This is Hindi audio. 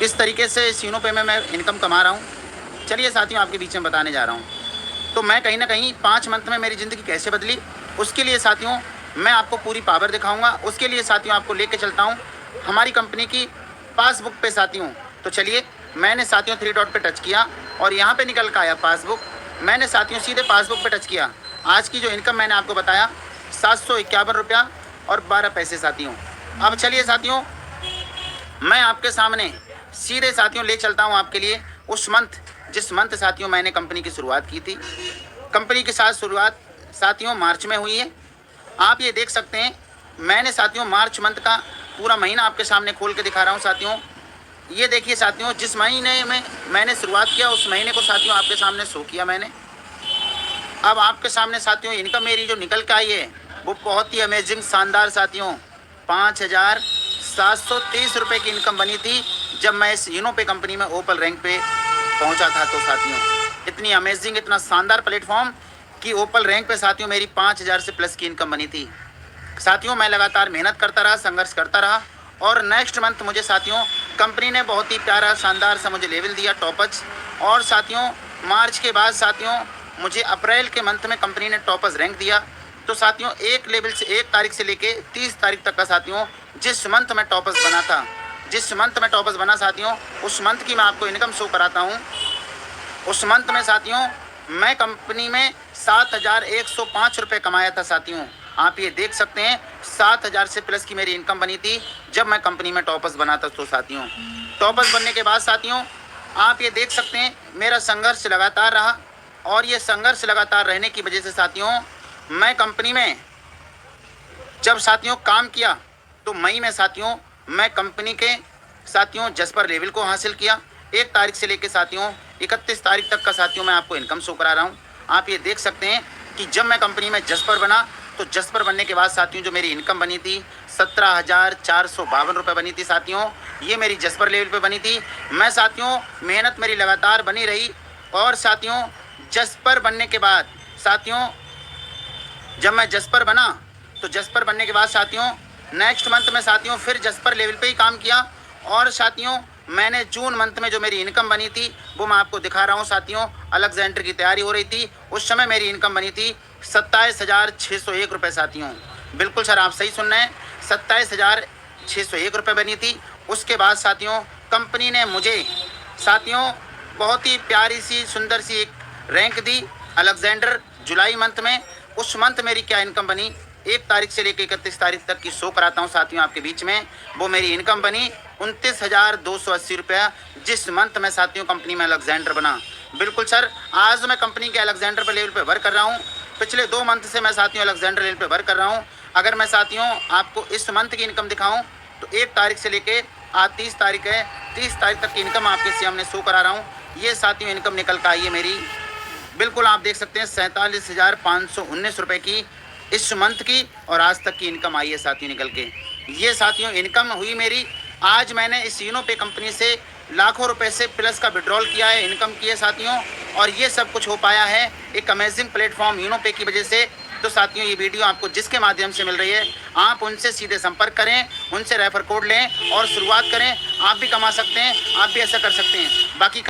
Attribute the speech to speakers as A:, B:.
A: इस तरीके से इस यूनो पे में मैं इनकम कमा रहा हूँ। चलिए साथियों, आपके बीच में बताने जा रहा हूँ। तो मैं कहीं ना कहीं 5 मंथ में मेरी ज़िंदगी कैसे बदली, उसके लिए साथियों मैं आपको पूरी पावर दिखाऊंगा। उसके लिए साथियों आपको लेके चलता हूँ हमारी कंपनी की पासबुक पे साथियों। तो चलिए, मैंने साथियों 3 डॉट पे टच किया और यहाँ पे निकल कर आया पासबुक। मैंने साथियों सीधे पासबुक पे टच किया। आज की जो इनकम मैंने आपको बताया 751 रुपया और 12 पैसे साथियों। अब चलिए साथियों, मैं आपके सामने सीधे साथियों ले चलता हूं आपके लिए उस मंथ, जिस मंथ साथियों मैंने कंपनी की शुरुआत की थी। कंपनी के साथ शुरुआत साथियों मार्च में हुई है। आप ये देख सकते हैं, मैंने साथियों मार्च मंथ का पूरा महीना आपके सामने खोल के दिखा रहा हूं साथियों। ये देखिए साथियों, जिस महीने में मैंने शुरुआत किया उस महीने को साथियों आपके सामने शो किया मैंने। अब आपके सामने साथियों इनकम मेरी जो निकल के आई है वो बहुत ही अमेजिंग, शानदार साथियों 5,730 रुपये की इनकम बनी थी जब मैं इस यूनो पे कंपनी में ओपल रैंक पे पहुंचा था। तो साथियों इतनी अमेजिंग, इतना शानदार प्लेटफॉर्म कि ओपल रैंक पे साथियों मेरी 5,000 से प्लस की इनकम बनी थी। साथियों मैं लगातार मेहनत करता रहा, संघर्ष करता रहा और नेक्स्ट मंथ मुझे साथियों कंपनी ने बहुत ही प्यारा शानदार सा मुझे लेवल दिया, टॉपच। और साथियों मार्च के बाद साथियों मुझे अप्रैल के मंथ में कंपनी ने टॉपच रैंक दिया। तो साथियों एक लेवल से 1 तारीख से लेके 30 तारीख तक का साथियों जिस मंथ में टॉपच बना था, जिस मंथ में टॉपच बना साथियों, उस मंथ की मैं आपको इनकम शो कराता हूँ। उस मंथ में साथियों मैं कंपनी में 7,105 रुपये कमाया था साथियों। आप ये देख सकते हैं 7,000 से प्लस की मेरी इनकम बनी थी जब मैं कंपनी में टॉपर्स बना था। तो साथियों टॉपर्स बनने के बाद साथियों आप ये देख सकते हैं मेरा संघर्ष लगातार रहा और ये संघर्ष लगातार रहने की वजह से साथियों मैं कंपनी में जब साथियों काम किया तो मई में साथियों मैं कंपनी के साथियों जस्पर लेवल को हासिल किया। 1 तारीख से लेकर साथियों 31 तारीख तक का साथियों मैं आपको इनकम शो करा रहा हूँ। आप ये देख सकते हैं कि जब मैं कंपनी में जस्पर बना तो जस्पर बनने के बाद साथियों जो मेरी इनकम बनी थी 17,452 रुपये बनी थी साथियों। ये मेरी जस्पर लेवल पे बनी थी। मैं साथियों मेहनत मेरी लगातार बनी रही और साथियों जस्पर बनने के बाद साथियों जब मैं जस्पर बना तो जस्पर बनने के बाद साथियों नेक्स्ट मंथ में साथियों फिर जस्पर लेवल पे ही काम किया और साथियों मैंने जून मंथ में जो मेरी इनकम बनी थी वो मैं आपको दिखा रहा हूँ साथियों। अलेक्जेंडर की तैयारी हो रही थी, उस समय मेरी इनकम बनी थी 27,601 रुपये साथियों। बिल्कुल सर, आप सही सुन रहे हैं, 27,601 रुपये बनी थी। उसके बाद साथियों कंपनी ने मुझे साथियों बहुत ही प्यारी सी सुंदर सी एक रैंक दी अलेक्जेंडर जुलाई मंथ में। उस मंथ मेरी क्या इनकम बनी 1 तारीख से लेकर 31 तारीख तक की शो कराता हूँ साथियों आपके बीच में। वो मेरी इनकम बनी 29,280 रुपया जिस मंथ में साथियों कंपनी में अलेक्जेंडर बना। बिल्कुल सर, आज मैं कंपनी के अलेक्जेंडर पर लेवल पे वर्क कर रहा हूँ। पिछले 2 मंथ से मैं साथियों अलेक्जेंडर लेवल पे वर्क कर रहा हूँ। अगर मैं साथियों आपको इस मंथ की इनकम दिखाऊँ तो 1 तारीख से लेके आज 30 तारीख है, 30 तारीख तक की इनकम आपके सामने शो करा रहा हूँ। ये साथियों इनकम निकल कर आई है मेरी। बिल्कुल आप देख सकते हैं 47,519 रुपये की इस मंथ की और आज तक की इनकम आई है साथियों निकल के। ये साथियों इनकम हुई मेरी। आज मैंने इस यूनो पे कंपनी से लाखों रुपए से प्लस का विड्रॉल किया है, इनकम की है साथियों। और ये सब कुछ हो पाया है एक अमेजिंग प्लेटफॉर्म यूनो पे की वजह से। तो साथियों ये वीडियो आपको जिसके माध्यम से मिल रही है आप उनसे सीधे संपर्क करें, उनसे रेफर कोड लें और शुरुआत करें। आप भी कमा सकते हैं, आप भी ऐसा कर सकते हैं। बाकी